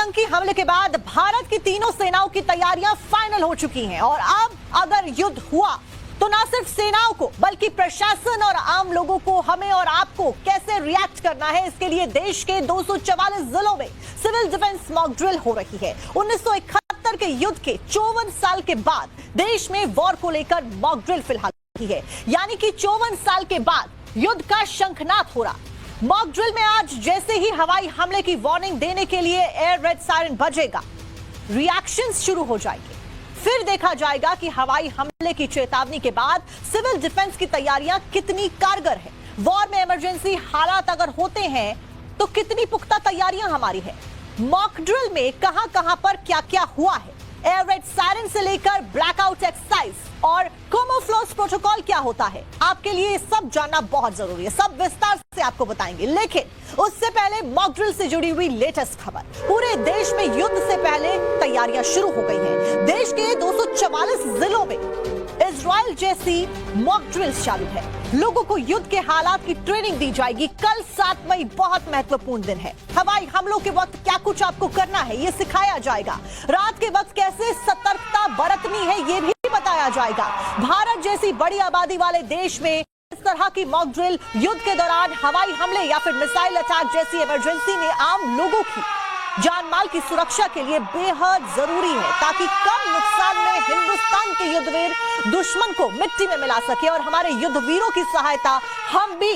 आतंकी हमले के बाद भारत की तीनों सेनाओं की तैयारियां फाइनल हो चुकी हैं और अब अगर युद्ध हुआ तो न सिर्फ सेनाओं को बल्कि प्रशासन और आम लोगों को, हमें और आपको कैसे रिएक्ट करना है, इसके लिए देश के 244 जिलों में सिविल डिफेंस मॉक ड्रिल हो रही है। 1971 के युद्ध के 54 साल के बाद देश में वॉर को लेकर मॉक ड्रिल फिलहाल हुई है, यानी कि 54 साल के बाद युद्ध का शंखनाद हो रहा। मॉक ड्रिल में आज जैसे ही हवाई हमले की वार्निंग देने के लिए एयर रेड सायरन बजेगा, रिएक्शंस शुरू हो जाएंगे। फिर देखा जाएगा कि हवाई हमले की चेतावनी के बाद सिविल डिफेंस की तैयारियां कितनी कारगर है। वॉर में इमरजेंसी हालात अगर होते हैं तो कितनी पुख्ता तैयारियां हमारी है। मॉक ड्रिल में कहां पर क्या क्या हुआ है, एयर रेड सायरन से लेकर ब्लैकआउट एक्सरसाइज और कैमोफ्लेज प्रोटोकॉल क्या होता है, आपके लिए सब जानना बहुत जरूरी है। सब विस्तार से आपको बताएंगे, लेकिन उससे पहले मॉक ड्रिल से जुड़ी हुई लेटेस्ट खबर। पूरे देश में युद्ध से पहले तैयारियां शुरू हो गई हैं। देश के 244 जिलों में इजराइल जैसी मॉक ड्रिल्स चालू है। लोगों को युद्ध के हालात की ट्रेनिंग दी जाएगी। कल 7 मई बहुत महत्वपूर्ण दिन है। हवाई हमलों के वक्त क्या कुछ आपको करना है ये सिखाया जाएगा। रात के वक्त कैसे सतर्कता बरतनी है ये भी बताया जाएगा। भारत जैसी बड़ी आबादी वाले देश में इस तरह की मॉक ड्रिल युद्ध के दौरान हवाई हमले या फिर मिसाइल अटैक जैसी इमरजेंसी में आम लोगों की जान माल की सुरक्षा के लिए बेहद जरूरी है, ताकि कम नुकसान में हिंदुस्तान के युद्धवीर दुश्मन को मिट्टी में मिला सके और हमारे युद्धवीरों की सहायता हम भी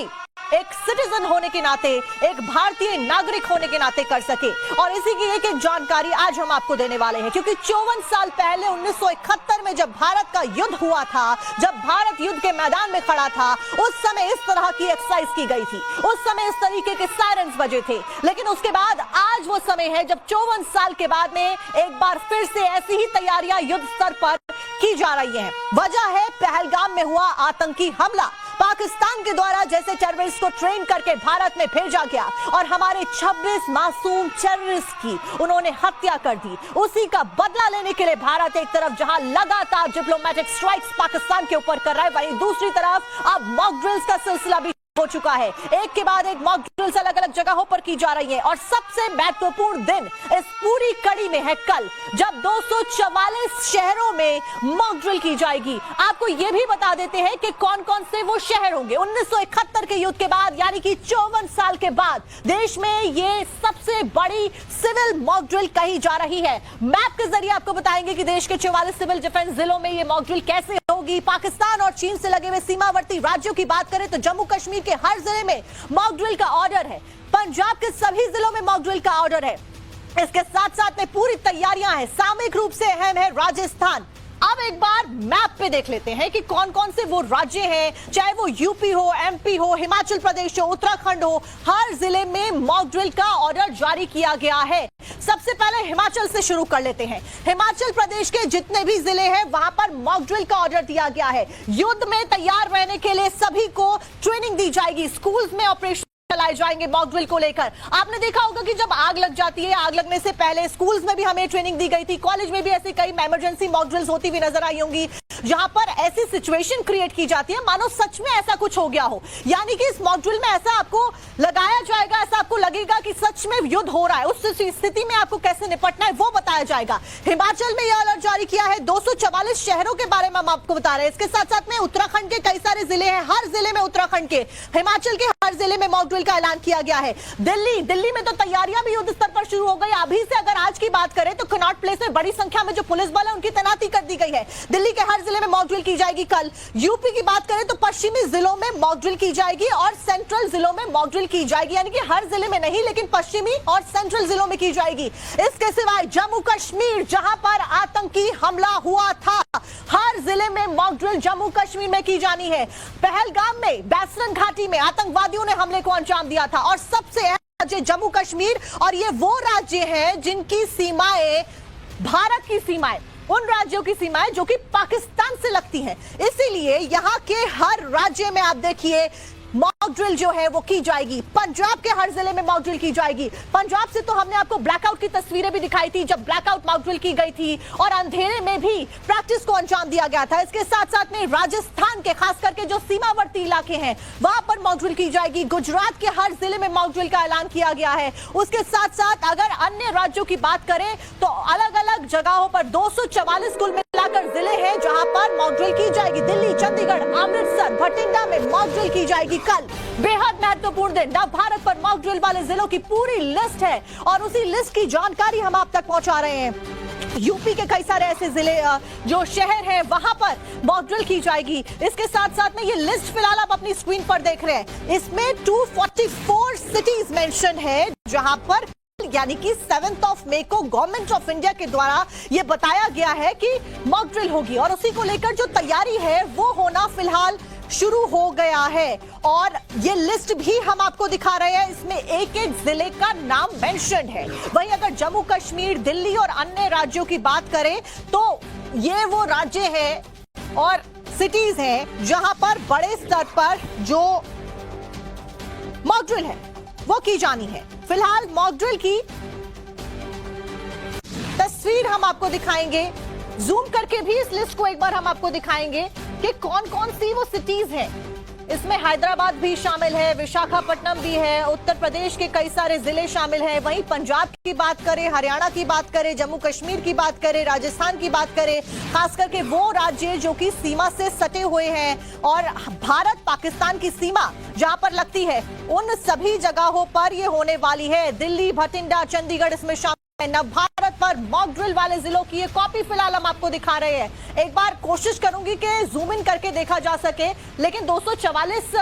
एक सिटीजन होने के नाते, एक भारतीय नागरिक होने के नाते कर सके। और इसी की एक जानकारी आज हम आपको देने वाले हैं, क्योंकि 54 साल पहले 1971 में जब भारत का युद्ध हुआ था, जब भारत युद्ध के मैदान में खड़ा था, उस समय इस तरह की एक्सरसाइज की गई थी। उस समय इस तरीके के सायरन्स बजे थे। लेकिन उसके बाद आज वो समय है जब 54 साल के बाद में एक बार फिर से ऐसी ही तैयारियां युद्ध स्तर पर की जा रही हैं। वजह है पहलगाम में हुआ आतंकी हमला। पाकिस्तान के द्वारा जैसे टेररिस्ट को ट्रेन करके भारत में भेजा गया और हमारे 26 मासूम टेररिस्ट की उन्होंने हत्या कर दी, उसी का बदला लेने के लिए भारत एक तरफ जहां लगातार डिप्लोमेटिक स्ट्राइक्स पाकिस्तान के ऊपर कर रहा है, वहीं दूसरी तरफ अब मॉक ड्रिल्स का सिलसिला भी हो चुका है। एक के बाद एक मॉक ड्रिल्स अलग अलग जगहों पर की जा रही है और सबसे महत्वपूर्ण दिन इस पूरी कड़ी में है कल, जब 244 शहरों में मॉक ड्रिल की जाएगी। आपको यह भी बता देते हैं कि कौन कौन से वो शहर होंगे। 1971 के युद्ध के बाद, यानी कि 54 साल के बाद देश में ये सबसे बड़ी सिविल मॉक ड्रिल कही जा रही है। मैप के जरिए आपको बताएंगे कि देश के 44 सिविल डिफेंस जिलों में ये मॉक ड्रिल कैसे होगी। पाकिस्तान और चीन से लगे हुए सीमावर्ती राज्यों की बात करें तो जम्मू कश्मीर के हर जिले में मॉक ड्रिल का ऑर्डर है। पंजाब के सभी जिलों में मॉक ड्रिल का ऑर्डर है। इसके साथ साथ में पूरी तैयारियां हैं। सामयिक रूप से अहम है राजस्थान। अब एक बार मैप पे देख लेते हैं कि कौन कौन से वो राज्य हैं, चाहे वो यूपी हो, एमपी हो, हिमाचल प्रदेश हो, उत्तराखंड हो, हर जिले में मॉक ड्रिल का ऑर्डर जारी किया गया है। सबसे पहले हिमाचल से शुरू कर लेते हैं। हिमाचल प्रदेश के जितने भी जिले हैं वहां पर मॉक ड्रिल का ऑर्डर दिया गया है। युद्ध में तैयार रहने के लिए सभी को ट्रेनिंग दी जाएगी। स्कूल्स में ऑपरेशन चलाए जाएंगे मॉक ड्रिल को लेकर। आपने देखा होगा कि जब आग लग जाती है, आग लगने से पहले स्कूल्स में भी हमें ट्रेनिंग दी गई थी। कॉलेज में भी ऐसी कई इमरजेंसी मॉक ड्रिल्स होती हुई नजर आई होंगी, जहां पर ऐसी सिचुएशन क्रिएट की जाती है मानो सच में ऐसा कुछ हो गया हो। यानी कि इस मॉक ड्रिल में ऐसा आपको लगाया जाएगा, ऐसा आपको लगेगा कि सच में युद्ध हो रहा है। उस स्थिति में आपको कैसे निपटना है वो बताया जाएगा। हिमाचल में यह अलर्ट जारी किया है। 244 शहरों के बारे में हम आपको बता रहे हैं। इसके साथ साथ में उत्तराखंड के कई सारे जिले हैं, हर जिले में उत्तराखंड के, हिमाचल के हर जिले में मॉक ड्रिल का ऐलान किया गया है। दिल्ली में तो तैयारियां भी युद्ध स्तर पर शुरू हो गई। अभी से अगर आज की बात करें तो कनॉट प्लेस में बड़ी संख्या में जो पुलिस बल है उनकी तैनाती कर दी गई है। दिल्ली के हर जिले में मॉक ड्रिल की जाएगी कल। यूपी की बात करें तो पश्चिमी जिलों में मॉक ड्रिल की जाएगी और सेंट्रल जिलों में मॉक ड्रिल की जाएगी, यानी कि हर जिले में नहीं लेकिन पश्चिमी और सेंट्रल जिलों में की जाएगी। इसके सिवाय जम्मू कश्मीर, जहां पर आतंकी हमला हुआ था, हर जिले में मॉक ड्रिल जम्मू कश्मीर में की जानी है। पहलगाम में, बैसरन घाटी में आतंकवादियों ने हमले को अंजाम दिया था और सबसे अहम राज्य जम्मू कश्मीर, और ये वो राज्य हैं जिनकी सीमाएं भारत की सीमाएं, उन राज्यों की सीमाएं जो कि पाकिस्तान से लगती हैं। इसीलिए यहां के हर राज्य में आप देखिए मॉक ड्रिल जो है वो की जाएगी। पंजाब के हर जिले में मॉक ड्रिल की जाएगी। पंजाब से तो हमने आपको ब्लैकआउट की तस्वीरें भी दिखाई थी, जब ब्लैकआउट मॉक ड्रिल की गई थी और अंधेरे में भी प्रैक्टिस को अंजाम दिया गया था। इसके साथ साथ में राजस्थान के खास करके जो सीमावर्ती इलाके हैं वहां पर मॉक ड्रिल की जाएगी। गुजरात के हर जिले में मॉक ड्रिल का ऐलान किया गया है। उसके साथ साथ अगर अन्य राज्यों की बात करें तो अलग अलग जगहों पर 244 कुल मिलाकर जिले हैं जहां पर मॉक ड्रिल की जाएगी। दिल्ली, चंडीगढ़, अमृतसर, भटिंडा में मॉक ड्रिल की जाएगी। कल बेहद महत्वपूर्ण दिन, नव भारत पर मॉक ड्रिल वाले जिलों की पूरी लिस्ट है और उसी लिस्ट की जानकारी हम आप तक पहुंचा रहे हैं। यूपी के कई सारे ऐसे जिले जो शहर हैं वहां पर मॉक ड्रिल की जाएगी। इसके साथ साथ में ये लिस्ट फिलहाल आप अपनी स्क्रीन पर देख रहे हैं। इसमें 244 सिटीज मेंशन है जहां पर यानी कि 7 मई को गवर्नमेंट ऑफ इंडिया के द्वारा यह बताया गया है कि मॉक ड्रिल होगी और उसी को लेकर जो तैयारी है वो होना फिलहाल शुरू हो गया है। और ये लिस्ट भी हम आपको दिखा रहे हैं, इसमें एक एक जिले का नाम मेंशन है। वहीं अगर जम्मू कश्मीर, दिल्ली और अन्य राज्यों की बात करें तो ये वो राज्य है और सिटीज हैं जहां पर बड़े स्तर पर जो मॉक ड्रिल है वो की जानी है। फिलहाल मॉक ड्रिल की तस्वीर हम आपको दिखाएंगे, जूम करके भी इस लिस्ट को एक बार हम आपको दिखाएंगे कि कौन कौन सी वो सिटीज हैं। इसमें हैदराबाद भी शामिल है, विशाखापट्टनम भी है, उत्तर प्रदेश के कई सारे जिले शामिल हैं। वहीं पंजाब की बात करें, हरियाणा की बात करें, जम्मू कश्मीर की बात करें, राजस्थान की बात करें, खास करके वो राज्य जो कि सीमा से सटे हुए हैं और भारत पाकिस्तान की सीमा जहां पर लगती है उन सभी जगहों पर ये होने वाली है। दिल्ली, भटिंडा, चंडीगढ़ इसमें शामिल। नव भारत पर मॉक ड्रिल वाले जिलों की ये कॉपी फिलहाल हम आपको दिखा रहे हैं। एक बार कोशिश करूंगी कि जूम इन करके देखा जा सके, लेकिन 244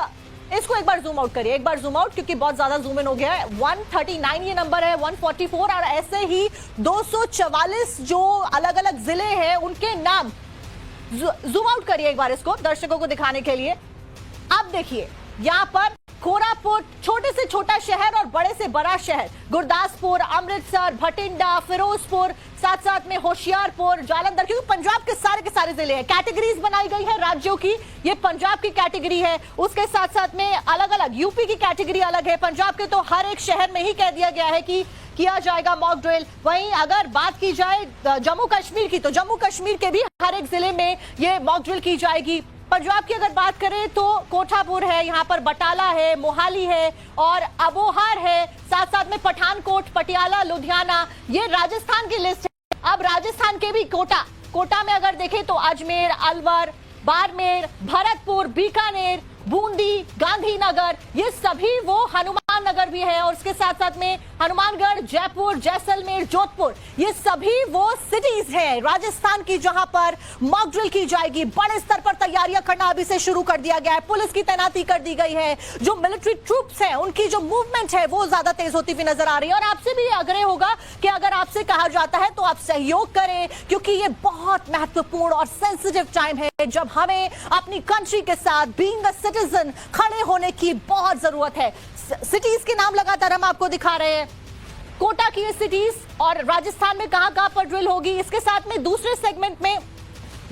इसको एक बार जूम आउट करिए, एक बार जूम आउट क्योंकि बहुत ज्यादा जूम इन हो गया है। 139 ये नंबर है, 144 और ऐसे ही 244 जो अलग अलग जिले हैं उनके नाम जूम आउट करिए एक बार इसको दर्शकों को दिखाने के लिए। अब देखिए यहां पर कोरापुट, छोटे से छोटा शहर और बड़े से बड़ा शहर, गुरदासपुर, अमृतसर, भटिंडा, फिरोजपुर, साथ साथ में होशियारपुर, जालंधर, क्योंकि पंजाब के सारे जिले हैं। कैटेगरीज बनाई गई है राज्यों की, ये पंजाब की कैटेगरी है। उसके साथ साथ में अलग अलग यूपी की कैटेगरी अलग है, पंजाब के तो हर एक शहर में ही कह दिया गया है कि किया जाएगा मॉक ड्रिल। वहीं अगर बात की जाए जम्मू कश्मीर की तो जम्मू कश्मीर के भी हर एक जिले में ये मॉक ड्रिल की जाएगी। पंजाब की अगर बात करें तो कोठापुर है, यहाँ पर बटाला है, मोहाली है और अबोहर है, साथ साथ में पठानकोट, पटियाला, लुधियाना, ये राजस्थान की लिस्ट है। अब राजस्थान के भी कोटा में अगर देखें तो अजमेर, अलवर, बाड़मेर, भरतपुर, बीकानेर, बूंदी, गांधीनगर, ये सभी वो हनुमान नगर भी है और उसके साथ साथ में हनुमानगढ़, जयपुर, जैसलमेर, जोधपुर, ये सभी वो सिटीज हैं राजस्थान की जहां पर मॉक ड्रिल की जाएगी। बड़े स्तर पर तैयारियां करना अभी से शुरू कर दिया गया है, पुलिस की तैनाती कर दी गई है, जो मिलिट्री ट्रूप्स हैं उनकी जो मूवमेंट है वो ज्यादा तेज होती हुई नजर आ रही है। और आपसे भी आग्रह होगा कि अगर आपसे कहा जाता है तो आप सहयोग करें, क्योंकि ये बहुत महत्वपूर्ण और सेंसिटिव टाइम है जब हमें अपनी कंट्री के साथ बीइंग अ सिटीजन खड़े होने की बहुत जरूरत है। सिटीज के नाम लगातार हम आपको दिखा रहे हैं, कोटा की ये सिटीज और राजस्थान में कहां पर ड्रिल होगी। इसके साथ में दूसरे सेगमेंट में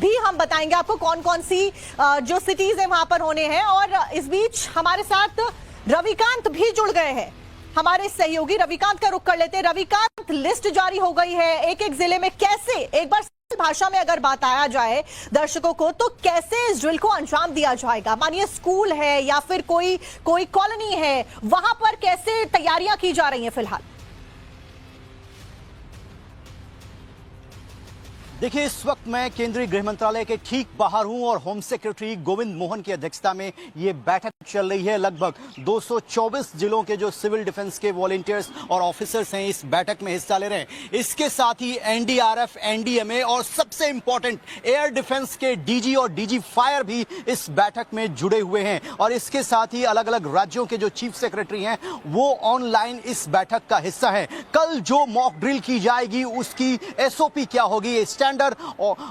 भी हम बताएंगे आपको कौन कौन सी जो सिटीज है वहां पर होने हैं। और इस बीच हमारे साथ रविकांत भी जुड़ गए हैं, हमारे सहयोगी। रविकांत का रुख कर लेते हैं। रविकांत, लिस्ट जारी हो गई है, एक एक जिले में कैसे, एक बार भाषा में अगर बताया जाए दर्शकों को तो कैसे इस ड्रिल को अंजाम दिया जाएगा? मानिए स्कूल है या फिर कोई कॉलोनी है, वहां पर कैसे तैयारियां की जा रही हैं फिलहाल? देखिए, इस वक्त मैं केंद्रीय गृह मंत्रालय के ठीक बाहर हूं और होम सेक्रेटरी गोविंद मोहन की अध्यक्षता में ये बैठक चल रही है। लगभग 224 जिलों के जो सिविल डिफेंस के वॉलंटियर्स और ऑफिसर्स हैं इस बैठक में हिस्सा ले रहे हैं। इसके साथ ही एनडीआरएफ, एनडीएमए और सबसे इंपॉर्टेंट एयर डिफेंस के डीजी और डीजी फायर भी इस बैठक में जुड़े हुए हैं। और इसके साथ ही अलग अलग राज्यों के जो चीफ सेक्रेटरी हैं वो ऑनलाइन इस बैठक का हिस्सा है। कल जो मॉक ड्रिल की जाएगी उसकी एसओपी क्या होगी, स्टैंडर्ड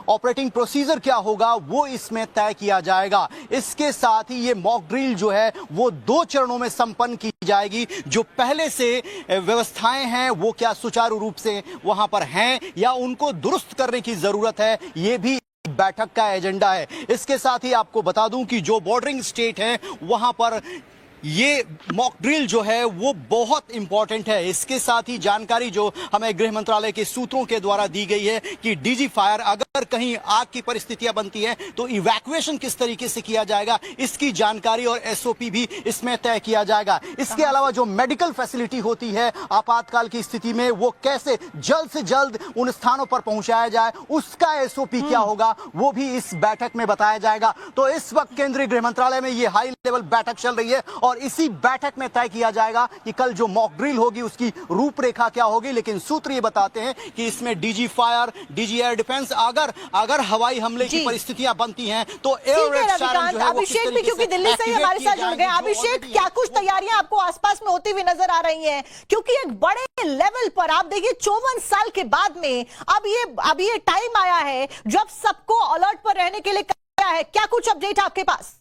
ऑपरेटिंग प्रोसीजर क्या होगा, वो इसमें तय किया जाएगा। इसके साथ ही ये मॉक ड्रिल जो है वो 2 चरणों में संपन्न की जाएगी। जो पहले से व्यवस्थाएं हैं वो क्या सुचारू रूप से वहां पर हैं या उनको दुरुस्त करने की जरूरत है, ये भी बैठक का एजेंडा है। इसके साथ ही आपको बता दूं कि जो बॉर्डरिंग स्टेट हैं वहां पर ये मॉक ड्रिल जो है वो बहुत इंपॉर्टेंट है। इसके साथ ही जानकारी जो हमें गृह मंत्रालय के सूत्रों के द्वारा दी गई है कि डीजी फायर अगर कहीं आग की परिस्थितियां बनती हैं तो इवैक्यूएशन किस तरीके से किया जाएगा, इसकी जानकारी और एसओपी भी इसमें तय किया जाएगा। इसके अलावा जो मेडिकल फैसिलिटी होती है आपातकाल की स्थिति में, वो कैसे जल्द से जल्द उन स्थानों पर पहुंचाया जाए, उसका एसओपी क्या होगा, वो भी इस बैठक में बताया जाएगा। तो इस वक्त केंद्रीय गृह मंत्रालय में ये हाई लेवल बैठक चल रही है और इसी बैठक में तय किया जाएगा कि कल जो मॉक ड्रिल होगी उसकी रूपरेखा क्या होगी। लेकिन सूत्र ये बताते हैं कि इसमें DG fire, DG air defence, अगर हवाई हमले की परिस्थितियां बनती हैं तो एयर रेड सायरन जो है वो अभिषेक भी क्योंकि दिल्ली से ही हमारे साथ जुड़ गए। अभिषेक, क्या कुछ तैयारियां आपको आसपास में होती हुई नजर आ रही हैं? क्योंकि एक बड़े लेवल पर आप देखिए 54 साल के बाद में अब ये टाइम आया है जब सबको अलर्ट पर रहने के लिए कहा है। क्या कुछ अपडेट आपके पास?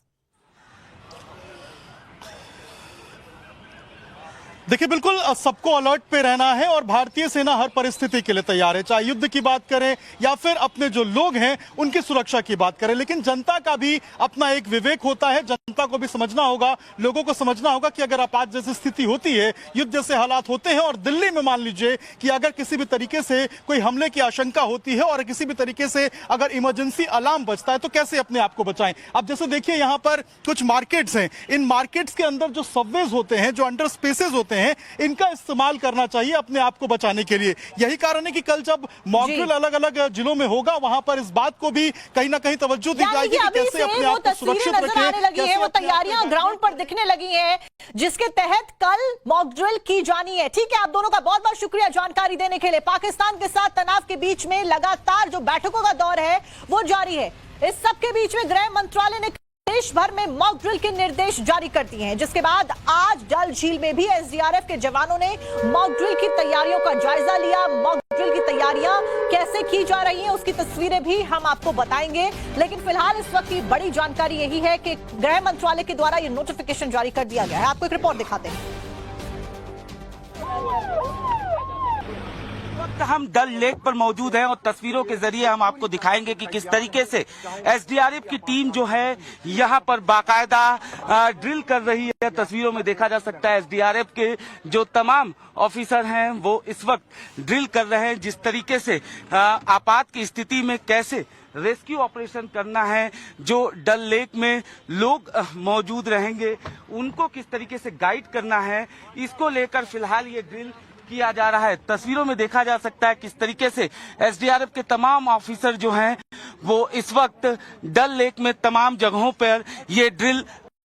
देखिए, बिल्कुल सबको अलर्ट पे रहना है और भारतीय सेना हर परिस्थिति के लिए तैयार है, चाहे युद्ध की बात करें या फिर अपने जो लोग हैं उनकी सुरक्षा की बात करें। लेकिन जनता का भी अपना एक विवेक होता है, जनता को भी समझना होगा, लोगों को समझना होगा कि अगर आपात जैसी स्थिति होती है, युद्ध जैसे हालात होते हैं और दिल्ली में मान लीजिए कि अगर किसी भी तरीके से कोई हमले की आशंका होती है और किसी भी तरीके से अगर इमरजेंसी अलार्म बजता है तो कैसे अपने आप को बचाएं। अब जैसे देखिए यहाँ पर कुछ मार्केट्स हैं, इन मार्केट्स के अंदर जो सबवेज होते हैं, जो अंडर स्पेसेस होते हैं, इनका इस्तेमाल करना चाहिए अपने आप को बचाने के लिए। यही कारण है कि कल जब मॉक ड्रिल अलग अलग जिलों में होगा वहां पर इस बात को भी कहीं ना कहीं तवज्जो दी जाएगी कि कैसे अपने आप को सुरक्षित रखें। वो तैयारियां ग्राउंड पर दिखने लगी हैं जिसके तहत कल मॉक ड्रिल की जानी है। ठीक है, आप दोनों का बहुत बहुत शुक्रिया जानकारी देने के लिए। पाकिस्तान के साथ तनाव के बीच में लगातार जो बैठकों का दौर है वो जारी है। इस सबके बीच में गृह मंत्रालय ने देश भर में मॉक ड्रिल के निर्देश जारी कर दिए हैं, जिसके बाद आज डल झील में भी एसडीआरएफ के जवानों ने मॉक ड्रिल की तैयारियों का जायजा लिया। मॉक ड्रिल की तैयारियां कैसे की जा रही हैं उसकी तस्वीरें भी हम आपको बताएंगे। लेकिन फिलहाल इस वक्त की बड़ी जानकारी यही है कि गृह मंत्रालय के द्वारा यह नोटिफिकेशन जारी कर दिया गया है। आपको एक रिपोर्ट दिखाते हैं। हम डल लेक पर मौजूद हैं और तस्वीरों के जरिए हम आपको दिखाएंगे कि किस तरीके से एसडीआरएफ की टीम जो है यहाँ पर बाकायदा ड्रिल कर रही है। तस्वीरों में देखा जा सकता है एसडीआरएफ के जो तमाम ऑफिसर हैं वो इस वक्त ड्रिल कर रहे हैं, जिस तरीके से आपात की स्थिति में कैसे रेस्क्यू ऑपरेशन करना है, जो डल लेक में लोग मौजूद रहेंगे उनको किस तरीके से गाइड करना है, इसको लेकर फिलहाल ये ड्रिल किया जा रहा है। तस्वीरों में देखा जा सकता है किस तरीके से एसडीआरएफ के तमाम ऑफिसर जो हैं वो इस वक्त डल लेक में तमाम जगहों पर ये ड्रिल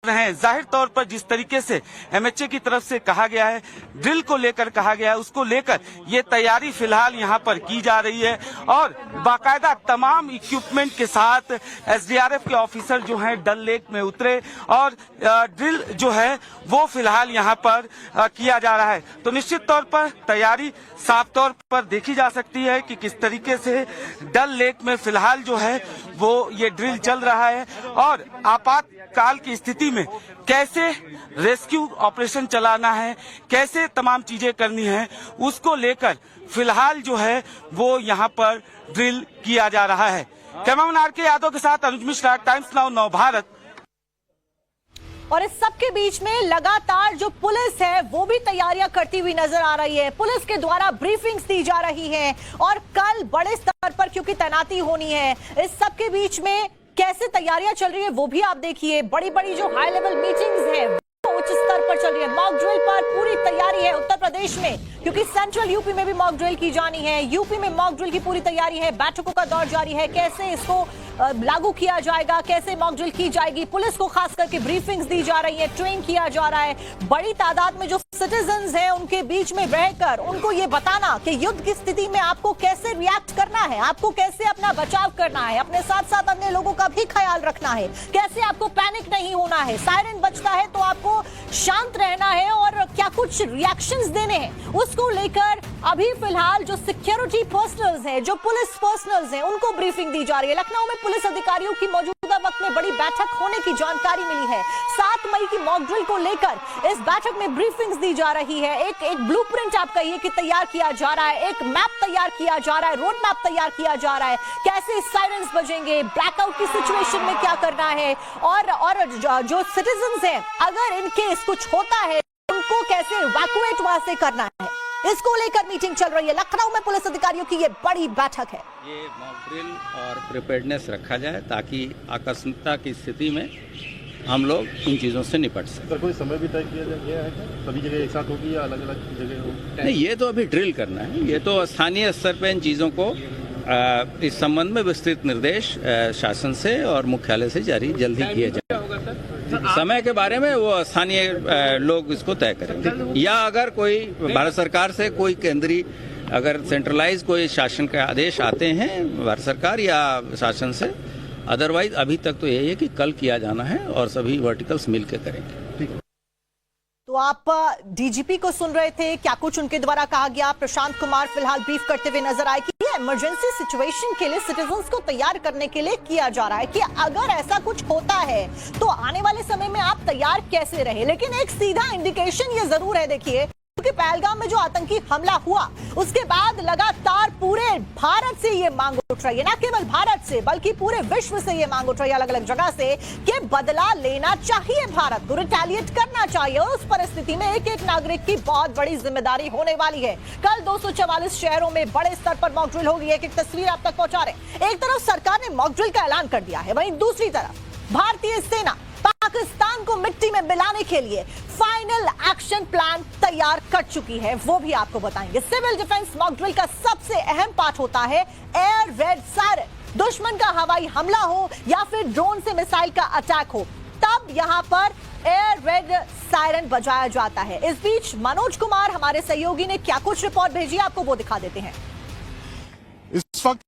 रहे हैं। जाहिर तौर पर जिस तरीके से एमएचए की तरफ से कहा गया है, ड्रिल को लेकर कहा गया है, उसको लेकर ये तैयारी फिलहाल यहाँ पर की जा रही है और बाकायदा तमाम इक्विपमेंट के साथ एसडीआरएफ के ऑफिसर जो हैं डल लेक में उतरे और ड्रिल जो है वो फिलहाल यहाँ पर किया जा रहा है। तो निश्चित तौर पर तैयारी साफ तौर पर देखी जा सकती है कि किस तरीके से डल लेक में फिलहाल जो है वो ये ड्रिल चल रहा है और आपातकाल की स्थिति में कैसे रेस्क्यू ऑपरेशन चलाना है, कैसे तमाम चीजें करनी है, उसको लेकर फिलहाल जो है वो यहाँ पर ड्रिल किया जा रहा है। कैमरामैन आरके यादव के साथ अनुज मिश्रा, टाइम्स नाउ नव भारत। और इस सब के बीच में लगातार जो पुलिस है वो भी तैयारियां करती हुई नजर आ रही है। पुलिस के द्वारा ब्रीफिंग्स दी जा रही हैं और कल बड़े स्तर पर क्योंकि तैनाती होनी है, इस सब के बीच में कैसे तैयारियां चल रही है वो भी आप देखिए। बड़ी बड़ी जो हाई लेवल मीटिंग्स हैं उच्च स्तर पर चल रही है। मॉक ड्रिल पर पूरी तैयारी है उत्तर प्रदेश में, क्योंकि सेंट्रल यूपी में भी मॉक ड्रिल की जानी है। यूपी में मॉक ड्रिल की पूरी तैयारी है, बैठकों का दौर जारी है, कैसे इसको लागू किया जाएगा, कैसे मॉक ड्रिल की जाएगी। पुलिस को खास करके ब्रीफिंग्स दी जा रही है, ट्रेन किया जा रहा है। बड़ी तादाद में जो सिटीजन्स हैं उनके बीच में रहकर उनको ये बताना कि युद्ध की स्थिति में आपको कैसे रिएक्ट करना है, आपको कैसे अपना बचाव करना है, अपने साथ साथ अन्य लोगों का भी ख्याल रखना है, कैसे आपको पैनिक नहीं होना है। सायरन बजता है तो आपको शांत रहना है और क्या कुछ रिएक्शंस देने हैं उसको लेकर अभी फिलहाल जो सिक्योरिटी पर्सनल्स हैं, जो पुलिस पर्सनल्स हैं, उनको ब्रीफिंग दी जा रही है। लखनऊ में पुलिस अधिकारियों की मौजूदा वक्त में बड़ी बैठक होने की जानकारी मिली है। 7 मई की मॉक ड्रिल को लेकर इस बैठक में ब्रीफिंग्स दी जा रही है। एक ब्लूप्रिंट आप कहिए कि तैयार किया जा रहा है, एक मैप तैयार किया जा रहा है, रोड मैप तैयार किया जा रहा है, कैसे साइरेंस बजेंगे, ब्लैकआउट की सिचुएशन में क्या करना है, और जो सिटीजंस हैं अगर इन केस कुछ होता है उनको कैसे इवैक्यूएट वहां से करना है, इसको लेकर मीटिंग चल रही है। लखनऊ में पुलिस अधिकारियों की ये बड़ी बैठक है। ये मॉक ड्रिल और प्रिपेयर्डनेस रखा जाए ताकि आकस्मिकता की स्थिति में हम लोग इन चीज़ों से निपट सकें। सर कोई समय भी तय किया गया है क्या? सभी जगह एक साथ होगी या अलग अलग जगह होगी? नहीं, ये तो अभी ड्रिल करना है। ये तो स्थानीय स्तर पर इन चीज़ों को इस संबंध में विस्तृत निर्देश शासन से और मुख्यालय से जारी जल्द ही किए जाए। समय के बारे में वो स्थानीय लोग इसको तय करेंगे, या अगर कोई भारत सरकार से कोई केंद्रीय अगर सेंट्रलाइज कोई शासन के आदेश आते हैं भारत सरकार या शासन से, अदरवाइज अभी तक तो यही है कि कल किया जाना है और सभी वर्टिकल्स मिलकर करेंगे। तो आप डीजीपी को सुन रहे थे, क्या कुछ उनके द्वारा कहा गया। प्रशांत कुमार फिलहाल ब्रीफ करते हुए नजर आए कि इमरजेंसी सिचुएशन के लिए सिटीजंस को तैयार करने के लिए किया जा रहा है कि अगर ऐसा कुछ होता है तो आने वाले समय में आप तैयार कैसे रहे। लेकिन एक सीधा इंडिकेशन ये जरूर है, देखिए, क्योंकि पहलगाम में जो आतंकी हमला हुआ उसके बाद लगातार पूरे भारत से ये मांग उठ रही है, ना केवल भारत से बल्कि पूरे विश्व से ये मांग उठ रही है अलग अलग जगह से कि बदला लेना चाहिए, भारत को रिटेलिएट करना चाहिए। और उस परिस्थिति में एक एक नागरिक की बहुत बड़ी जिम्मेदारी होने वाली है। कल 244 शहरों में बड़े स्तर पर मॉक ड्रिल होगी। एक एक तस्वीर आप तक पहुंचा रहे। एक तरफ सरकार ने मॉक ड्रिल का ऐलान कर दिया है, वहीं दूसरी तरफ भारतीय सेना पाकिस्तान को मिट्टी में मिलाने के लिए फाइनल एक्शन प्लान तैयार कर चुकी है, वो भी आपको बताएंगे। सिविल डिफेंस मॉक ड्रिल का सबसे अहम पार्ट होता है एयर रेड सायरन। दुश्मन का हवाई हमला हो या फिर ड्रोन से मिसाइल का अटैक हो, तब यहां पर एयर रेड सायरन बजाया जाता है। इस बीच मनोज कुमार हमारे सहयोगी ने क्या कुछ रिपोर्ट भेजी, आपको वो दिखा देते हैं।